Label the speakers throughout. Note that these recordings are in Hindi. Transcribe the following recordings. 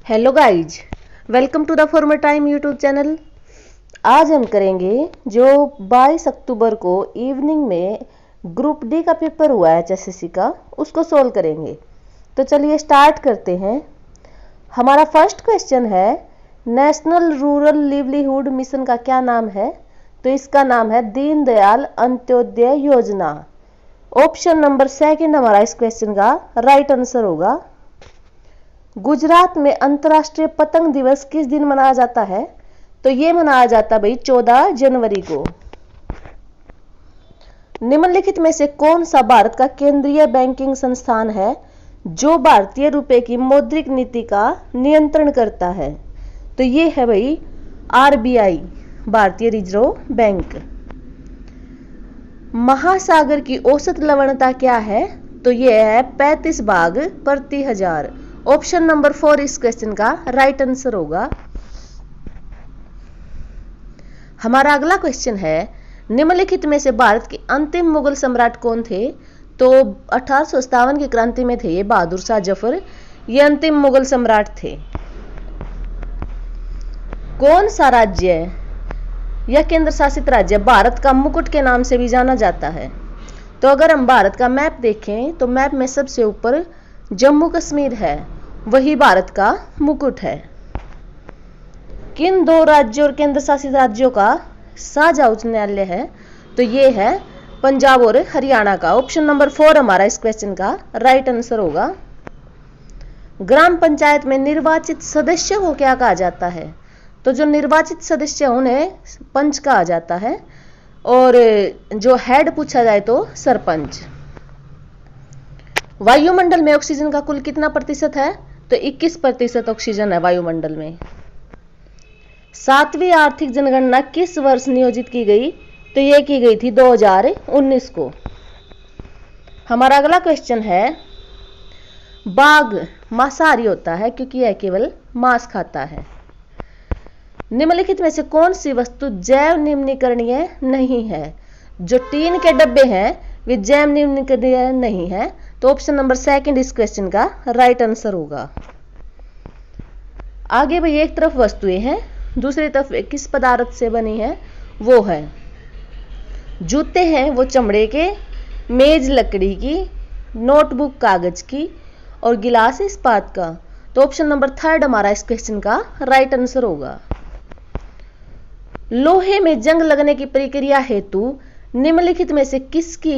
Speaker 1: Hello guys, welcome to the former time YouTube channel. आज हम करेंगे जो 22 अक्टूबर को इवनिंग में ग्रुप डी का पेपर हुआ है एचएससीसी का, उसको सोल्व करेंगे। तो चलिए स्टार्ट करते हैं। हमारा फर्स्ट क्वेश्चन है, नेशनल रूरल लिवलीहुड मिशन का क्या नाम है? तो इसका नाम है दीनदयाल अंत्योदय योजना। ऑप्शन नंबर सेकंड हमारा इस क्वेश्चन का राइट आंसर होगा। गुजरात में अंतर्राष्ट्रीय पतंग दिवस किस दिन मनाया जाता है? तो ये मनाया जाता है भाई 14 जनवरी को। निम्नलिखित में से कौन सा भारत का केंद्रीय बैंकिंग संस्थान है जो भारतीय रुपए की मौद्रिक नीति का नियंत्रण करता है? तो ये है भाई आरबीआई, भारतीय रिजर्व बैंक। महासागर की औसत लवणता क्या है? तो ये है 35 भाग प्रति हजार। ऑप्शन नंबर 4 इस क्वेश्चन का राइट आंसर होगा। हमारा अगला क्वेश्चन है, निम्नलिखित में से भारत के अंतिम मुगल सम्राट कौन थे? तो 1857 की क्रांति में थे ये बहादुर शाह जफर, ये अंतिम मुगल सम्राट थे। कौन सा राज्य या केंद्र शासित राज्य भारत का मुकुट के नाम से भी जाना जाता है? तो अगर हम भारत का मैप देखें तो मैप में सबसे ऊपर जम्मू कश्मीर है, वही भारत का मुकुट है। किन दो राज्यों और केंद्र शासित राज्यों का साझा उच्च न्यायालय है? तो ये है पंजाब और हरियाणा का। ऑप्शन नंबर 4 हमारा इस क्वेश्चन का राइट आंसर होगा। ग्राम पंचायत में निर्वाचित सदस्य को क्या कहा जाता है? तो जो निर्वाचित सदस्य उन्हें पंच कहा जाता है, और जो हेड पूछा जाए तो सरपंच। वायुमंडल में ऑक्सीजन का कुल कितना प्रतिशत है? तो 21% ऑक्सीजन है वायुमंडल में। 7वीं आर्थिक जनगणना किस वर्ष नियोजित की गई? तो यह की गई थी 2019 को। हमारा अगला क्वेश्चन है, बाघ मांसाहारी होता है क्योंकि यह केवल मांस खाता है। निम्नलिखित में से कौन सी वस्तु जैव निम्नीकरणीय नहीं है? जो टीन के डब्बे हैं वे जैव निम्नीकरणीय नहीं है। तो ऑप्शन नंबर 2 इस क्वेश्चन का राइट आंसर होगा। आगे भाई एक तरफ वस्तुएं हैं, दूसरी तरफ किस पदार्थ से बनी है? वो है जूते हैं वो चमड़े के, मेज लकड़ी की, नोटबुक कागज की और गिलास इस्पात का। तो ऑप्शन नंबर 3 हमारा इस क्वेश्चन का राइट आंसर होगा। लोहे में जंग लगने की प्रक्रिया हेतु निम्नलिखित में से किसकी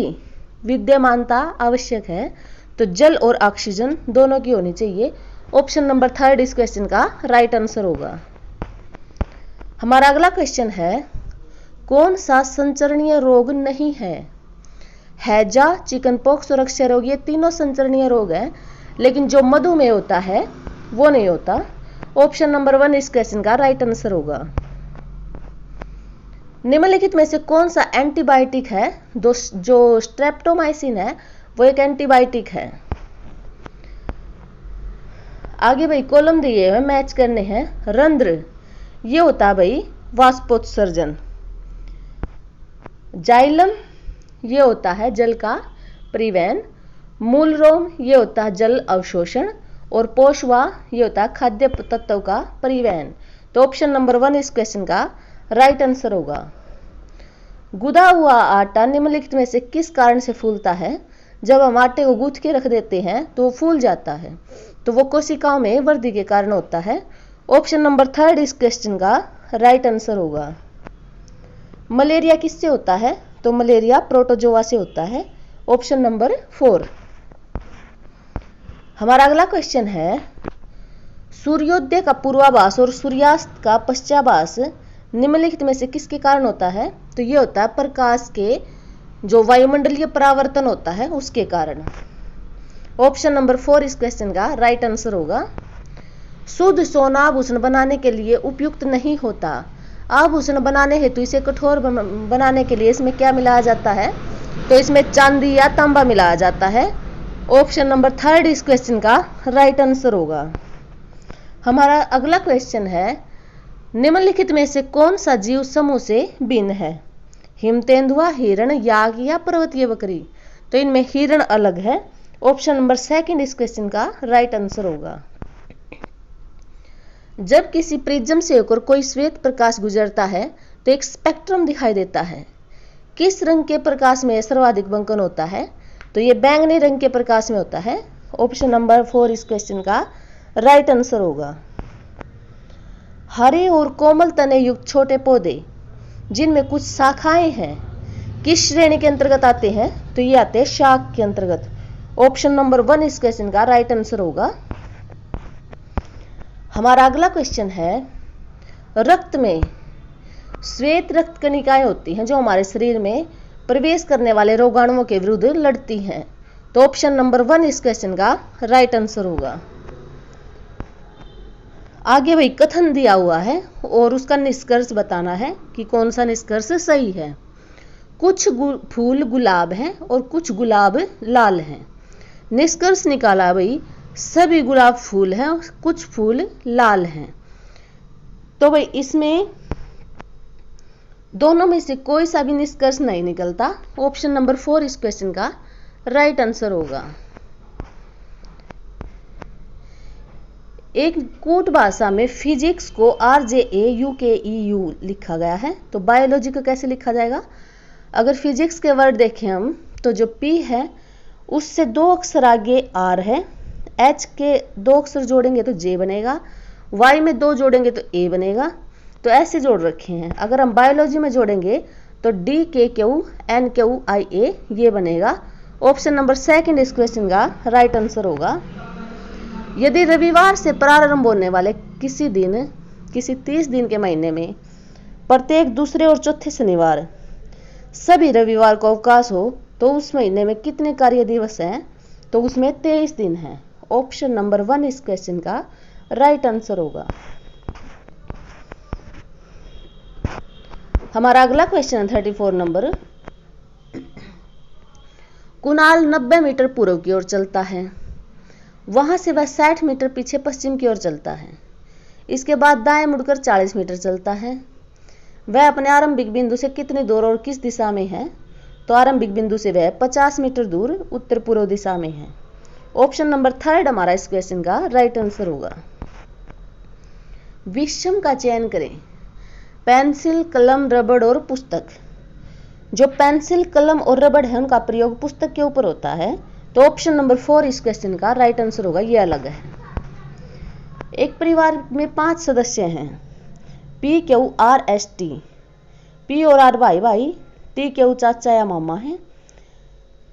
Speaker 1: विद्यमानता आवश्यक है? तो जल और ऑक्सीजन दोनों की होनी चाहिए। ऑप्शन नंबर 3 इस क्वेश्चन का राइट आंसर होगा। हमारा अगला क्वेश्चन है, कौन सा संचरणीय रोग नहीं है? हैजा, चिकन पॉक्स और अक्षय रोग, ये तीनों संचरणीय रोग हैं, लेकिन जो मधुमेह होता है वो नहीं होता। ऑप्शन नंबर 1 इस क्वेश्चन का राइट आंसर होगा। निम्नलिखित में से कौन सा एंटीबायोटिक है? जो स्ट्रेप्टोमाइसिन है वो एक एंटीबायोटिक है। आगे भाई कॉलम दिए हुए मैच करने हैं। रंध्र ये होता है भाई वाष्पोत्सर्जन। जाइलम ये होता है जल का परिवहन। मूल रोम ये होता है जल अवशोषण। और पोषवा ये होता है खाद्य तत्वों का परिवहन। तो ऑप्शन नंबर 1 इस क्वेश्चन का राइट आंसर होगा। गुदा हुआ आटा निम्नलिखित में से किस कारण से फूलता है? जब हम आटे को गूंथ के रख देते हैं तो वो फूल जाता है, तो वो कोशिकाओं में वृद्धि के कारण होता है। ऑप्शन नंबर 3 इस क्वेश्चन का राइट आंसर होगा। मलेरिया किससे होता है? तो मलेरिया प्रोटोजोआ से होता है। Option number 4। हमारा अगला क्वेश्चन है, सूर्योदय का पूर्वाभास और सूर्यास्त का पश्चाभास निम्नलिखित में से किसके कारण होता है? तो ये होता है प्रकाश के जो वायुमंडलीय परावर्तन होता है उसके कारण। ऑप्शन नंबर 4 इस क्वेश्चन का राइट आंसर होगा। शुद्ध सोना आभूषण बनाने के लिए उपयुक्त नहीं होता। आभूषण बनाने हेतु इसे कठोर बनाने के लिए इसमें क्या मिलाया जाता है? तो इसमें चांदी या तांबा मिलाया जाता है। ऑप्शन नंबर 3 इस क्वेश्चन का राइट आंसर होगा। हमारा अगला क्वेश्चन है, निम्नलिखित में से कौन सा जीव समूह से भिन्न है? हिम तेंदुआ, हिरण, याक या पर्वतीय बकरी? तो इनमें हिरण अलग है। ऑप्शन नंबर 2 इस क्वेश्चन का राइट आंसर होगा। जब किसी प्रिज्म से होकर कोई श्वेत प्रकाश गुजरता है तो एक स्पेक्ट्रम दिखाई देता है। किस रंग के प्रकाश में सर्वाधिक बंकन होता है? तो ये बैंगनी रंग के प्रकाश में होता है। ऑप्शन नंबर 4 इस क्वेश्चन का राइट आंसर होगा। हरे और कोमल तने युक्त छोटे पौधे जिनमें कुछ शाखाएं हैं किस श्रेणी के अंतर्गत आते हैं? तो ये आते हैं शाक के अंतर्गत। ऑप्शन नंबर 1 इस क्वेश्चन का राइट आंसर होगा। हमारा अगला क्वेश्चन है, रक्त में श्वेत रक्त कणिकाएं होती हैं जो हमारे शरीर में प्रवेश करने वाले रोगाणुओं के विरुद्ध लड़ती हैं। तो ऑप्शन नंबर 1 इस क्वेश्चन का राइट आंसर होगा। आगे वही कथन दिया हुआ है और उसका निष्कर्ष बताना है कि कौन सा निष्कर्ष सही है। कुछ फूल गुलाब हैं और कुछ गुलाब लाल हैं। निष्कर्ष निकाला भाई सभी गुलाब फूल हैं और कुछ फूल लाल हैं। तो भाई इसमें दोनों में से कोई सा भी निष्कर्ष नहीं निकलता। ऑप्शन नंबर 4 इस क्वेश्चन का राइट आंसर होगा। एक कूट भाषा में फिजिक्स को RJAUKEU लिखा गया है, तो बायोलॉजी को कैसे लिखा जाएगा? अगर फिजिक्स के वर्ड देखें हम तो जो P है उससे 2 अक्षर आगे R है, H के 2 अक्षर जोड़ेंगे तो J बनेगा, Y में 2 जोड़ेंगे तो A बनेगा। तो ऐसे जोड़ रखे हैं। अगर हम बायोलॉजी में जोड़ेंगे तो DKQNQIA ये बनेगा। ऑप्शन नंबर 2 इस क्वेश्चन का राइट आंसर होगा। यदि रविवार से प्रारंभ होने वाले किसी 30 दिन के महीने में प्रत्येक दूसरे और चौथे शनिवार सभी रविवार को अवकाश हो तो उस महीने में कितने कार्य दिवस हैं? तो उसमें 23 दिन हैं। ऑप्शन नंबर 1 इस क्वेश्चन का राइट आंसर होगा। हमारा अगला क्वेश्चन है 34 नंबर। कुणाल 90 मीटर पूर्व की ओर चलता है, वहां से वह 60 मीटर पीछे पश्चिम की ओर चलता है। इसके बाद दाएं मुड़कर 40 मीटर चलता है। वह अपने आरंभिक बिंदु से कितनी दूर और किस दिशा में है? तो आरंभिक बिंदु से वह 50 मीटर दूर उत्तर पूर्व दिशा में है। ऑप्शन नंबर 3 हमारा इस क्वेश्चन का राइट आंसर होगा। विषम का चयन करें। पेंसिल, कलम, रबड़ और पुस्तक। जो पेंसिल, कलम और रबड़ है उनका प्रयोग पुस्तक के ऊपर होता है। तो ऑप्शन नंबर 4 इस क्वेश्चन का राइट आंसर होगा। ये अलग है। एक परिवार में 5 सदस्य हैं। PQRST, P और R भाई भाई, TQ चाचा या मामा है,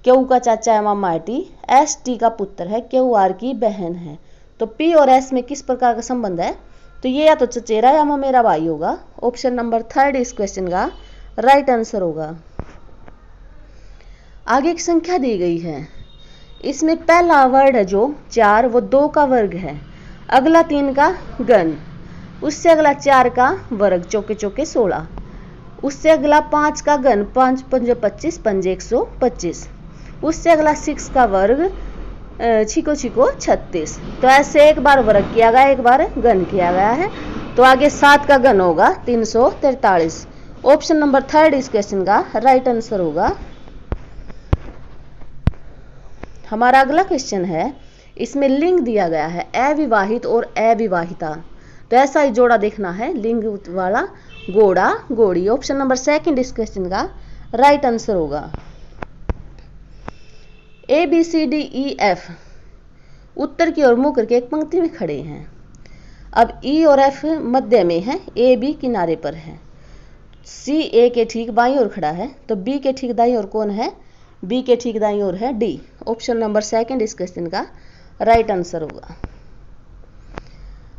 Speaker 1: Q का चाचा या मामा है T, ST का पुत्र है, QR की बहन है। तो P और S में किस प्रकार का संबंध है? तो ये या तो चचेरा या ममेरा भाई होगा। ऑप्शन नंबर 3 इस क्वेश्चन का राइट आंसर होगा। आगे एक संख्या दी गई है। इसमें पहला वर्ड है जो 4 वो 2 का वर्ग है, अगला 3 का घन, उससे अगला 4 का वर्ग चौके चौके 16, उससे अगला 5 का घन 5 पंजे 25 पंजे 125, उससे अगला 6 का वर्ग छिको छिको 36। तो ऐसे एक बार वर्ग किया गया, एक बार घन किया गया है। तो आगे 7 का घन होगा 343। ऑप्शन नंबर 3 इस क्वेश्चन का राइट आंसर होगा। हमारा अगला क्वेश्चन है, इसमें लिंग दिया गया है अविवाहित और अविवाहिता। तो ऐसा ही जोड़ा देखना है, लिंग वाला घोड़ा घोड़ी। ऑप्शन नंबर 2 इस क्वेश्चन का राइट आंसर होगा। ABCDEF उत्तर की ओर मुंह करके एक पंक्ति में खड़े हैं। अब E और F मध्य में है, AB किनारे पर है, C A के ठीक बाईं ओर खड़ा है, तो B के ठीक दाईं ओर कौन है? B के ठीक दाईं ओर है D। ऑप्शन नंबर 2 इस क्वेश्चन का राइट आंसर होगा।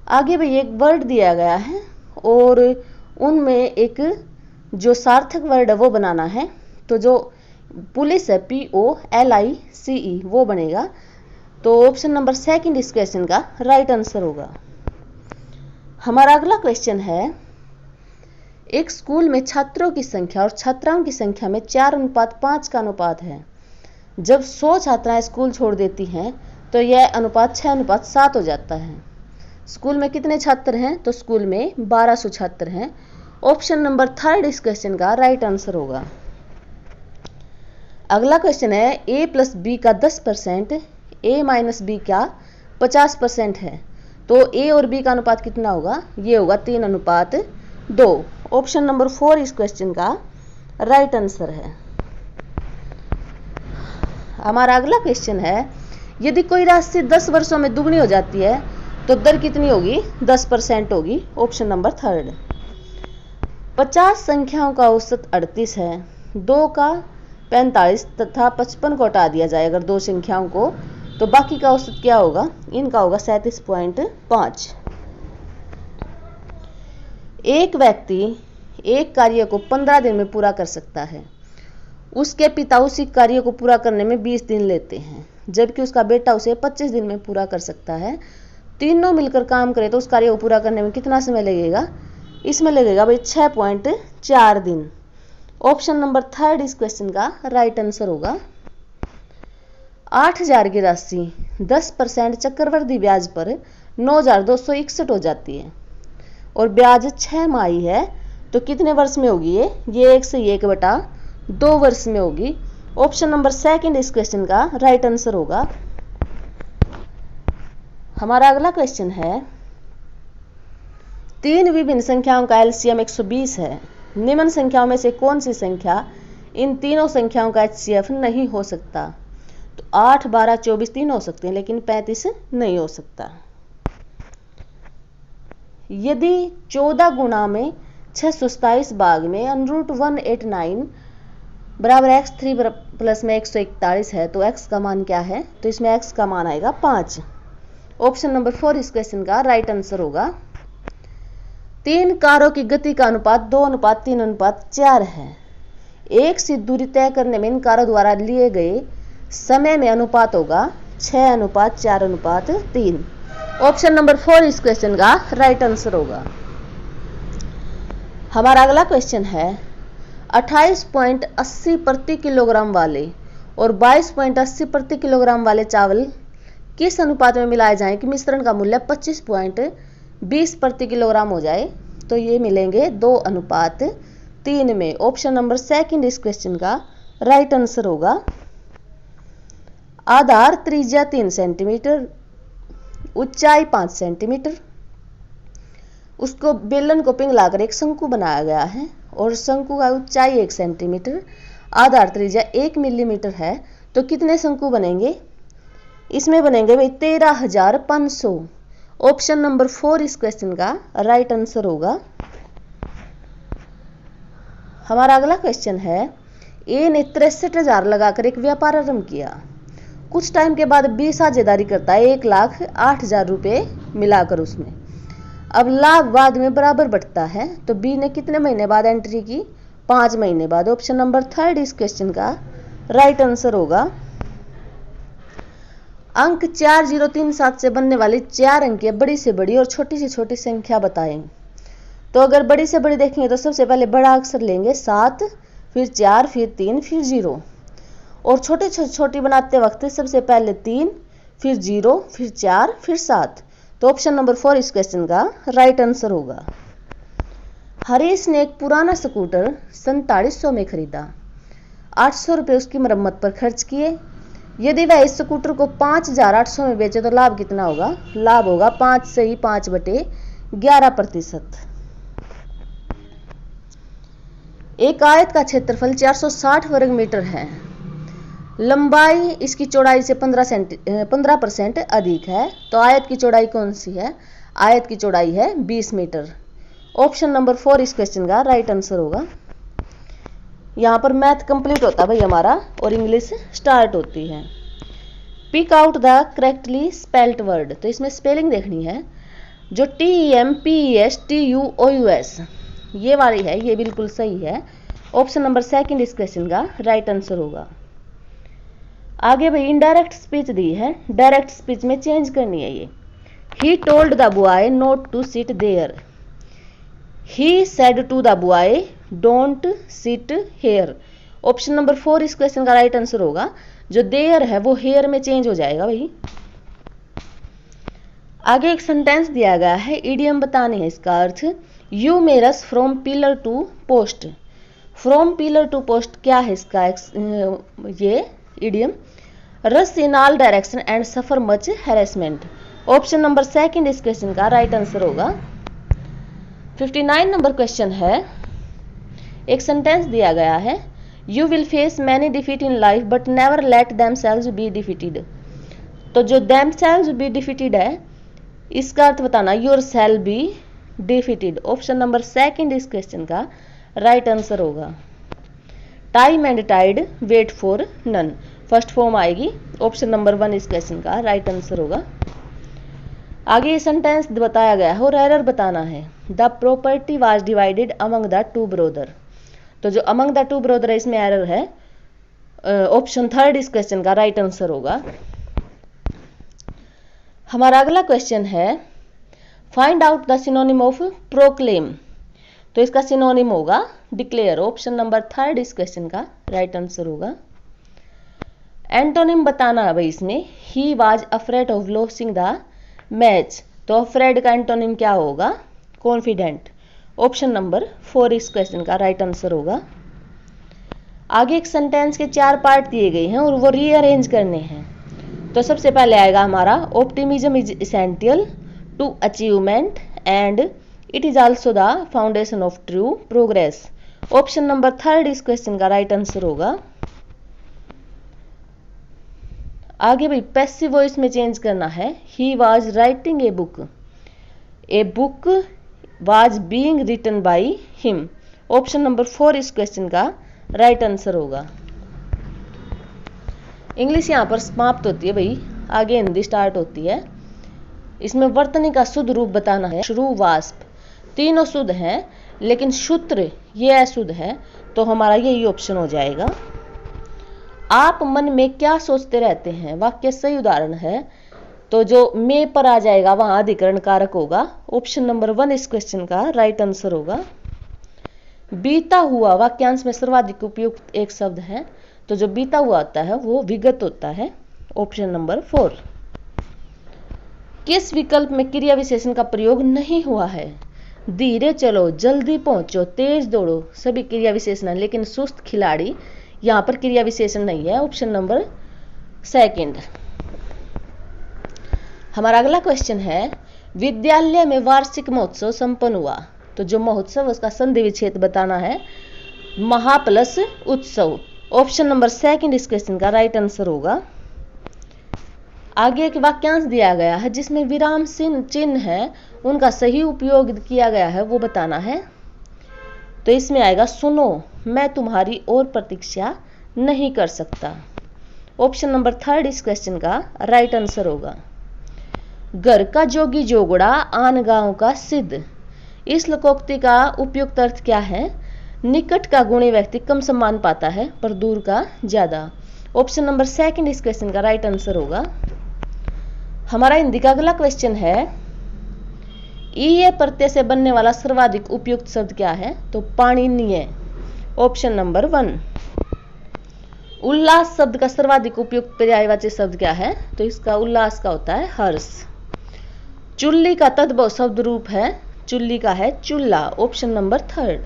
Speaker 1: आगे भी एक वर्ड दिया गया है और उनमें एक जो सार्थक वर्ड है वो बनाना है। तो जो पुलिस है POLICE वो बनेगा। तो ऑप्शन नंबर 2 इस क्वेश्चन का राइट आंसर होगा। हमारा अगला क्वेश्चन है, एक स्कूल में छात्रों की संख्या और छात्राओं की संख्या में 4:5 का अनुपात है। जब 100 छात्राएं स्कूल छोड़ देती हैं तो यह अनुपात 6:7 हो जाता है। स्कूल में कितने छात्र हैं? तो स्कूल में 1200 छात्र हैं। ऑप्शन नंबर 3 इस क्वेश्चन का राइट आंसर होगा। अगला क्वेश्चन है, A + B का 10%, A - B का 50% है, तो ए और बी का अनुपात कितना होगा, ये होगा 3:2। ऑप्शन नंबर 4 इस क्वेश्चन का राइट आंसर है। हमारा अगला क्वेश्चन है, यदि कोई राशि 10 वर्षों में दुगनी हो जाती है तो दर कितनी होगी, 10% होगी। Option number 3। 50 संख्याओं का औसत 38 है, 2 का 45 तथा 55 को हटा दिया जाए अगर दो संख्याओं को, तो बाकी का औसत क्या होगा, इनका होगा 37.5। एक व्यक्ति एक कार्य को 15 दिन में पूरा कर सकता है। उसके पिता उसी कार्य को पूरा करने में 20 दिन लेते हैं, जबकि उसका बेटा उसे 25 दिन में पूरा कर सकता है। तीनों मिलकर काम करें तो उस कार्य को पूरा करने में कितना समय लगेगा, इसमें लगेगा भाई 6.4 दिन। ऑप्शन नंबर 3 इस क्वेश्चन का राइट आंसर होगा। 8000 की राशि 10% चक्रवृद्धि ब्याज पर 9261 हो जाती है और ब्याज 6 माही है, तो कितने वर्ष में होगी ये 1 से 1/2 वर्ष में होगी। ऑप्शन नंबर 2 इस क्वेश्चन का राइट आंसर होगा। हमारा अगला क्वेश्चन है, 3 विभिन्न संख्याओं का एलसीएम 120 है। निम्न संख्याओं में से कौन सी संख्या इन तीनों संख्याओं का एचसीएफ नहीं हो सकता। तो 8, 12, 24 तीन हो सकते हैं, लेकिन 35 नहीं हो सकता। यदि 14 गुणा में 627 भाग में √189 बराबर x3 प्लस में 141 है, तो x का मान क्या है, तो इसमें x का मान आएगा 5। ऑप्शन नंबर 4 इस क्वेश्चन का राइट आंसर होगा। 3 कारों की गति का अनुपात 2:3:4 है। एक सी दूरी तय करने में इन कारों द्वारा लिए गए समय में अनुपात होगा 6:4:3। ऑप्शन नंबर 4 इस क्वेश्चन का राइट आंसर होगा। हमारा अगला क्वेश्चन है, 28.80 प्रति किलोग्राम वाले और 22.80 प्रति किलोग्राम वाले चावल किस अनुपात में मिलाए जाएं कि मिश्रण का मूल्य 25.20 प्रति किलोग्राम हो जाए, तो ये मिलेंगे 2:3 में। ऑप्शन नंबर 2 इस क्वेश्चन का राइट आंसर होगा। आधार त्रिज्या 3 सेंटीमीटर, ऊंचाई 5 सेंटीमीटर, उसको बेलन को पिघलाकर एक शंकु बनाया गया है और शंकु का ऊंचाई 1 सेंटीमीटर, आधार त्रिज्या 1 मिलीमीटर है, तो कितने शंकु बनेंगे, इसमें बनेंगे भाई 13,500। ऑप्शन नंबर 4 इस क्वेश्चन का राइट आंसर होगा। हमारा अगला क्वेश्चन है, ए ने 63,000 लगाकर एक व्यापार आरंभ किया। कुछ टाइम के बाद बी साझेदारी करता है 1,08,000 रुपये मिलाकर उसमें। अब लाभ बाद में बराबर बढ़ता है, तो बी ने कितने महीने बाद एंट्री की, 5 महीने बाद। ऑप्शन नंबर 3 इस क्वेश्चन का राइट आंसर होगा। अंक 4037 से बनने वाली 4 अंकीय बड़ी से बड़ी और छोटी से छोटी संख्या बताएं। तो अगर बड़ी से बड़ी देखेंगे तो सबसे पहले बड़ा अक्षर लेंगे 7, फिर 4, फिर 3, फिर 0, और छोटी छोटी बनाते वक्त सबसे पहले 3, फिर 0, फिर 4, फिर 7। तो ऑप्शन नंबर 4 इस क्वेश्चन का राइट आंसर होगा। हरीश ने एक पुराना स्कूटर 4700 में खरीदा। 800 रुपये उसकी मरम्मत पर खर्च किए। यदि वह इस स्कूटर को 5800 में बेचे तो लाभ कितना होगा, लाभ होगा 5 से ही 5/11%। एक आयत का क्षेत्रफल 460 वर्ग मीटर है। लंबाई इसकी चौड़ाई से 15% अधिक है, तो आयत की चौड़ाई कौन सी है, आयत की चौड़ाई है 20 मीटर। ऑप्शन नंबर 4 इस क्वेश्चन का राइट आंसर होगा। यहाँ पर मैथ कंप्लीट होता है भाई हमारा और इंग्लिश स्टार्ट होती है। Pick out the correctly spelled word, तो इसमें स्पेलिंग देखनी है। जो TEMPESTUOUS ये वाली है, ये बिल्कुल सही है। ऑप्शन नंबर 2 इस क्वेश्चन का राइट आंसर होगा। आगे भाई इनडायरेक्ट स्पीच दी है, डायरेक्ट स्पीच में चेंज करनी है ये। He told the boy not to sit there, he said to the boy don't sit here. Option number 4 इस क्वेश्चन का राइट आंसर होगा। जो देयर है वो हेयर में चेंज हो जाएगा भाई। आगे एक सेंटेंस दिया गया है, इडियम बताने है इसका अर्थ। You may rush from pillar to post. From pillar to post क्या है इसका ये idiom. Rush in all direction and suffer much harassment. Option number second इस क्वेश्चन का राइट आंसर होगा। 59 नंबर क्वेश्चन है, एक सेंटेंस दिया गया है, you will face many defeat in life but never let themselves be defeated. तो जो देमसेल्व्स बी डिफीटेड है, इसका अर्थ बताना yourself be defeated. Option number second इस क्वेश्चन का राइट आंसर होगा। Time and tide wait for none, first form आएगी। ऑप्शन नंबर 1 इस क्वेश्चन का राइट आंसर होगा। आगे ये सेंटेंस बताया गया है और एरर बताना है। The property was divided among the two brother. तो जो अमंग द टू ब्रदर है, इसमें एरर है। ऑप्शन थर्ड इस क्वेश्चन का राइट आंसर होगा। हमारा अगला क्वेश्चन है, find out the synonym of proclaim. तो इसका सिनोनिम होगा डिक्लेयर। ऑप्शन नंबर थर्ड इस क्वेश्चन का राइट आंसर होगा। एंटोनिम बताना है भाई इसमें, he was afraid of losing the match. तो अफ्रेड का एंटोनिम क्या होगा? कॉन्फिडेंट। ऑप्शन नंबर 4 इस क्वेश्चन का राइट आंसर होगा। आगे एक सेंटेंस के 4 पार्ट दिए गए हैं और वो रीअरेंज करने हैं। तो सबसे पहले आएगा हमारा, optimism is essential to achievement and it is also the foundation of true progress. Option number third इस क्वेश्चन का राइट आंसर होगा। आगे भाई पैसिव वॉइस में चेंज करना है। He was writing a book was being written by him. Option number 4 इस क्वेश्चन का राइट आंसर होगा। इंग्लिश यहां पर समाप्त होती है भाई, आगे हिंदी स्टार्ट होती है। इसमें वर्तनी का शुद्ध रूप बताना है। श्रु वास्प तीनों शुद्ध हैं, लेकिन सूत्र ये अशुद्ध है, तो हमारा यही ऑप्शन हो जाएगा। आप मन में क्या सोचते रहते हैं, वाक्य सही उदाहरण है। तो जो में पर आ जाएगा वहां अधिकरण कारक होगा। ऑप्शन नंबर 1 इस क्वेश्चन का राइट आंसर होगा। बीता हुआ वाक्यांश में सर्वाधिक उपयुक्त एक शब्द है। तो जो बीता हुआ होता है वो विगत होता है। Option number 4। किस विकल्प में क्रिया विशेषण का प्रयोग नहीं हुआ है? धीरे चलो, जल्दी पहुंचो, तेज दौड़ो, सभी क्रिया विशेषण है, लेकिन सुस्त खिलाड़ी यहां पर क्रिया विशेषण नहीं है। Option number 2। हमारा अगला क्वेश्चन है, विद्यालय में वार्षिक महोत्सव संपन्न हुआ। तो जो महोत्सव उसका संधि विच्छेद बताना है, महा प्लस उत्सव। ऑप्शन नंबर 2 इस क्वेश्चन का राइट आंसर होगा। आगे एक वाक्यांश दिया गया है जिसमें विराम चिन्ह है, उनका सही उपयोग किया गया है, वो बताना है। तो इसमें आएगा, सुनो मैं तुम्हारी और प्रतीक्षा नहीं कर सकता। ऑप्शन नंबर 3 इस क्वेश्चन का राइट आंसर होगा। घर का जोगी जोगड़ा आन गांव का सिद्ध। इस लोकोक्ति का उपयुक्त अर्थ क्या है? निकट का गुणी व्यक्ति कम सम्मान पाता है पर दूर का ज्यादा। ऑप्शन नंबर 2 इस क्वेश्चन का राइट आंसर होगा। हमारा हिंदी का अगला क्वेश्चन है, ई प्रत्यय से बनने वाला सर्वाधिक उपयुक्त शब्द क्या है? तो पाणिनीय। Option number 1। उल्लास शब्द का सर्वाधिक उपयुक्त पर्यायवाची शब्द क्या है? तो इसका उल्लास का होता है हर्ष। चुल्ली का तद्भव शब्द रूप है, चुल्ली का है चूल्हा। Option number 3।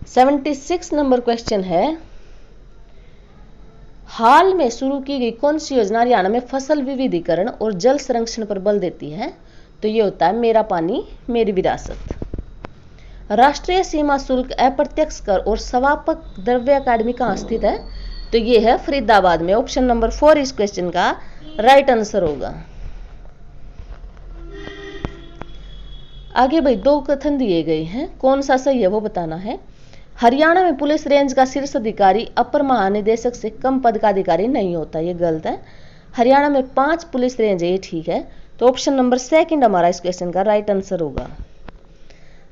Speaker 1: 76 नंबर क्वेश्चन है, हाल में शुरू की गई कौन सी योजना हरियाणा में फसल विविधीकरण और जल संरक्षण पर बल देती है? तो ये होता है मेरा पानी मेरी विरासत। राष्ट्रीय सीमा शुल्क अप्रत्यक्ष कर और समापक द्रव्य अकादमी कहाँ स्थित है? तो ये है फरीदाबाद में। ऑप्शन नंबर 4 इस क्वेश्चन का राइट आंसर होगा। आगे भाई 2 कथन दिए गए हैं, कौन सा सही है वो बताना है। हरियाणा में पुलिस रेंज का शीर्ष अधिकारी अपर महानिदेशक से कम पद का अधिकारी नहीं होता, ये गलत है। हरियाणा में 5 पुलिस रेंज है, ये ठीक है। तो ऑप्शन नंबर 2 हमारा इस क्वेश्चन का राइट आंसर होगा।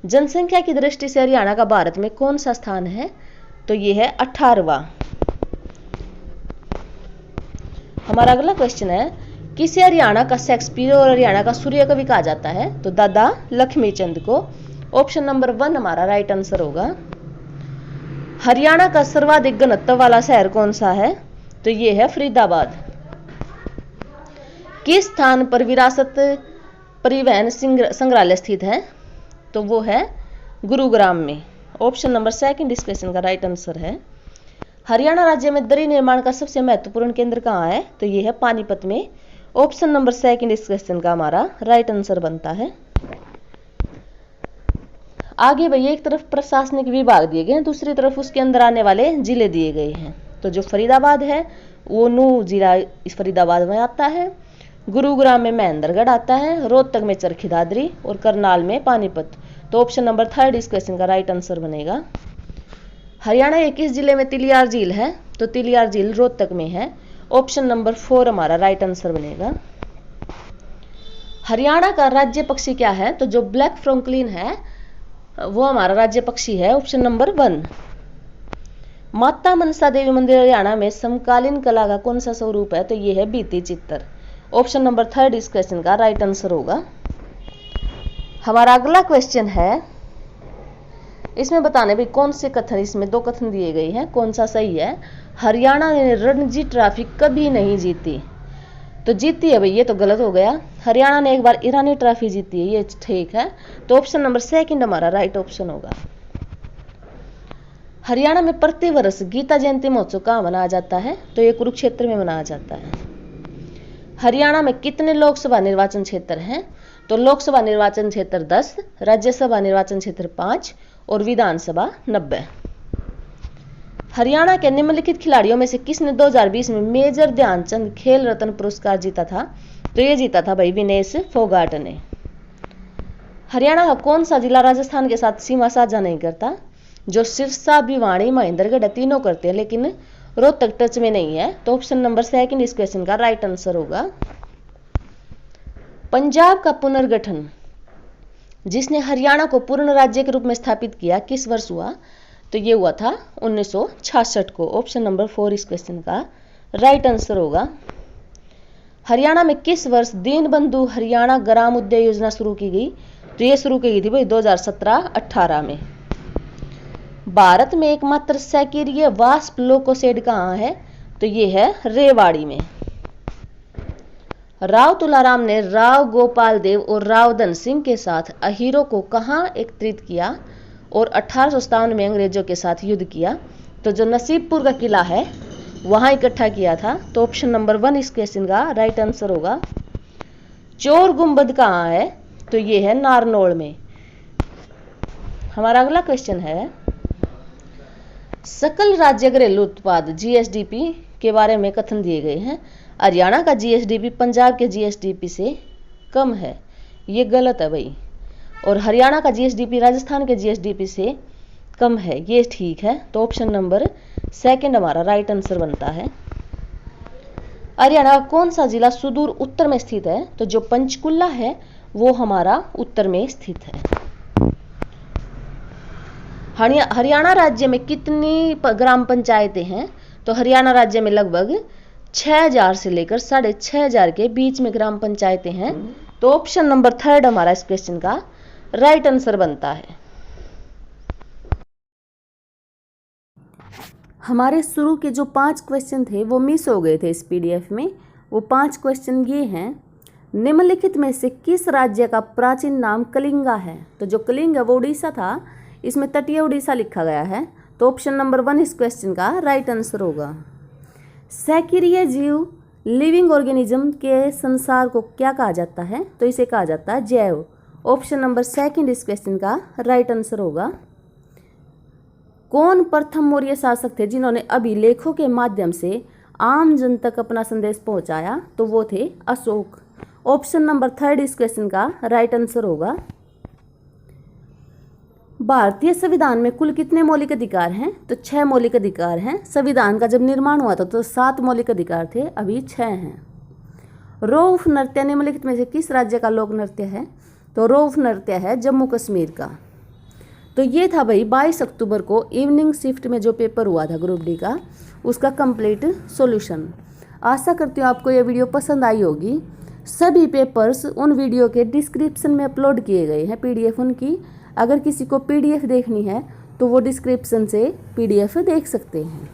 Speaker 1: जनसंख्या की दृष्टि से हरियाणा का भारत में कौन सा स्थान है? तो ये है 18वां। हमारा अगला क्वेश्चन है, किसे हरियाणा का शेक्सपियर और हरियाणा का सूर्य कवि कहा जाता है? तो दादा लक्ष्मीचंद को। ऑप्शन नंबर 1 हमारा राइट आंसर होगा। हरियाणा का सर्वाधिक घनत्व वाला शहर कौन सा है? तो ये है फरीदाबाद। किस स्थान पर विरासत परिवहन संग्रहालय स्थित है? तो वो है गुरुग्राम में। ऑप्शन नंबर 2 इस क्वेश्चन का राइट आंसर है। हरियाणा राज्य में दरी निर्माण का सबसे महत्वपूर्ण केंद्र कहाँ है? तो ये है पानीपत में। ऑप्शन नंबर सेकंड इस क्वेश्चन का हमारा राइट आंसर बनता है। आगे भैया एक तरफ प्रशासनिक विभाग दिए गए हैं, दूसरी तरफ उसके अंदर आने वाले जिले दिए गए हैं। तो जो फरीदाबाद है वो नूह जिला इस फरीदाबाद में आता है, गुरुग्राम में महेंद्रगढ़ आता है, रोहतक में चरखी दादरी और करनाल में पानीपत। तो ऑप्शन नंबर थर्ड इस क्वेश्चन का राइट आंसर बनेगा। हरियाणा के किस जिले में तिलियार झील है? तो तिलियार झील रोहतक में है। ऑप्शन नंबर 4 हमारा राइट आंसर बनेगा। हरियाणा का राज्य पक्षी क्या है? तो जो ब्लैक फ्रॉन्कलिन है वो हमारा राज्य पक्षी है। Option number 1। माता मनसा देवी मंदिर हरियाणा में समकालीन कला का कौन सा स्वरूप है? तो ये है भित्ति चित्र। ऑप्शन नंबर 3 इस क्वेश्चन का राइट आंसर होगा। हमारा अगला क्वेश्चन है, इसमें बताने भाई कौन से कथन, इसमें 2 कथन दिए गए हैं, कौन सा सही है? हरियाणा ने रणजी ट्रॉफी कभी नहीं जीती। तो जीती है भाई, ये तो गलत हो गया। हरियाणा ने एक बार ईरानी ट्रॉफी जीती है, ये ठीक है। तो ऑप्शन नंबर 2 हमारा राइट ऑप्शन होगा। हरियाणा में प्रति वर्ष गीता जयंती महोत्सव कहाँ मनाया जाता है? तो ये कुरुक्षेत्र में मनाया जाता है। हरियाणा में कितने लोकसभा निर्वाचन क्षेत्र हैं? तो लोकसभा निर्वाचन क्षेत्र 10, राज्यसभा निर्वाचन क्षेत्र 5 और विधानसभा 90। हरियाणा के निम्नलिखित खिलाड़ियों में से किसने 2020 में मेजर ध्यानचंद खेल रत्न पुरस्कार जीता था? तो ये जीता था भाई विनेश फोगाट ने। हरियाणा का कौन सा जिला राजस्थान के साथ सीमा साझा नहीं करता? जो सिरसा, भिवानी, महेंद्रगढ़ तीनों करते हैं लेकिन रोहतक टच में नहीं है। तो ऑप्शन नंबर 2 इस क्वेश्चन का राइट आंसर होगा। पंजाब का पुनर्गठन जिसने हरियाणा को पूर्ण राज्य के रूप में स्थापित किया किस वर्ष हुआ? तो ये हुआ था 1966 को। ऑप्शन नंबर 4 इस क्वेश्चन का राइट आंसर होगा। हरियाणा में किस वर्ष दीनबंधु हरियाणा ग्राम उद्योग योजना शुरू की गई? तो ये शुरू की गई थी भाई 2017-18 में। भारत में एकमात्र सैकड़ीय वाष्प लोकोशेड कहाँ है? तो ये है रेवाड़ी में। राव तुलाराम ने राव गोपाल देव और राव धन सिंह के साथ अहीरों को कहाँ एकत्रित किया और 1857 में अंग्रेजों के साथ युद्ध किया? तो जो नसीबपुर का किला है वहां इकट्ठा किया था। तो ऑप्शन नंबर 1 इस क्वेश्चन का राइट आंसर होगा। चोर गुंबद कहाँ है? तो ये है नारनौल में। हमारा अगला क्वेश्चन है, सकल राज्य घरेलू उत्पाद जीएसडीपी के बारे में कथन दिए गए हैं। हरियाणा का जीएसडीपी पंजाब के जीएसडीपी से कम है, ये गलत है भाई। और हरियाणा का जीएसडीपी राजस्थान के जीएसडीपी से कम है, ये ठीक है। तो ऑप्शन नंबर 2 हमारा राइट आंसर बनता है। हरियाणा का कौन सा जिला सुदूर उत्तर में स्थित है? तो जो पंचकुला है वो हमारा उत्तर में स्थित है। हरियाणा राज्य में कितनी ग्राम पंचायतें हैं? तो हरियाणा राज्य में लगभग 6000 से लेकर 6500 के बीच में ग्राम पंचायतें हैं। तो ऑप्शन नंबर 3 हमारा इस क्वेश्चन का राइट आंसर बनता है। हमारे शुरू के जो 5 क्वेश्चन थे वो मिस हो गए थे इस पीडीएफ में। वो 5 क्वेश्चन ये हैं, निम्नलिखित में से किस राज्य का प्राचीन नाम कलिंगा है? तो जो कलिंग है वो उड़ीसा था, इसमें तटीय उड़ीसा लिखा गया है। तो ऑप्शन नंबर 1 इस क्वेश्चन का राइट आंसर होगा। सैकड़ीय जीव लिविंग ऑर्गेनिज्म के संसार को क्या कहा जाता है? तो इसे कहा जाता है जैव। ऑप्शन नंबर 2 इस क्वेश्चन का राइट आंसर होगा। कौन प्रथम मौर्य शासक थे जिन्होंने अभिलेखों के माध्यम से आम जन तक अपना संदेश पहुंचाया? तो वो थे अशोक। ऑप्शन नंबर 3 इस क्वेश्चन का राइट आंसर होगा। भारतीय संविधान में कुल कितने मौलिक अधिकार हैं? तो 6 मौलिक अधिकार हैं। संविधान का जब निर्माण हुआ था तो 7 मौलिक अधिकार थे, अभी 6 हैं। रोफ नृत्य निम्नलिखित में से किस राज्य का लोक नृत्य है? तो रोफ नृत्य है जम्मू कश्मीर का। तो ये था भाई 22 अक्टूबर को इवनिंग शिफ्ट में जो पेपर हुआ था ग्रुप डी का, उसका कंप्लीट सॉल्यूशन। आशा करती हूँ आपको ये वीडियो पसंद आई होगी। सभी पेपर्स उन वीडियो के डिस्क्रिप्शन में अपलोड किए गए हैं, पीडीएफ उनकी। अगर किसी को पीडीएफ देखनी है तो वो डिस्क्रिप्शन से पीडीएफ देख सकते हैं।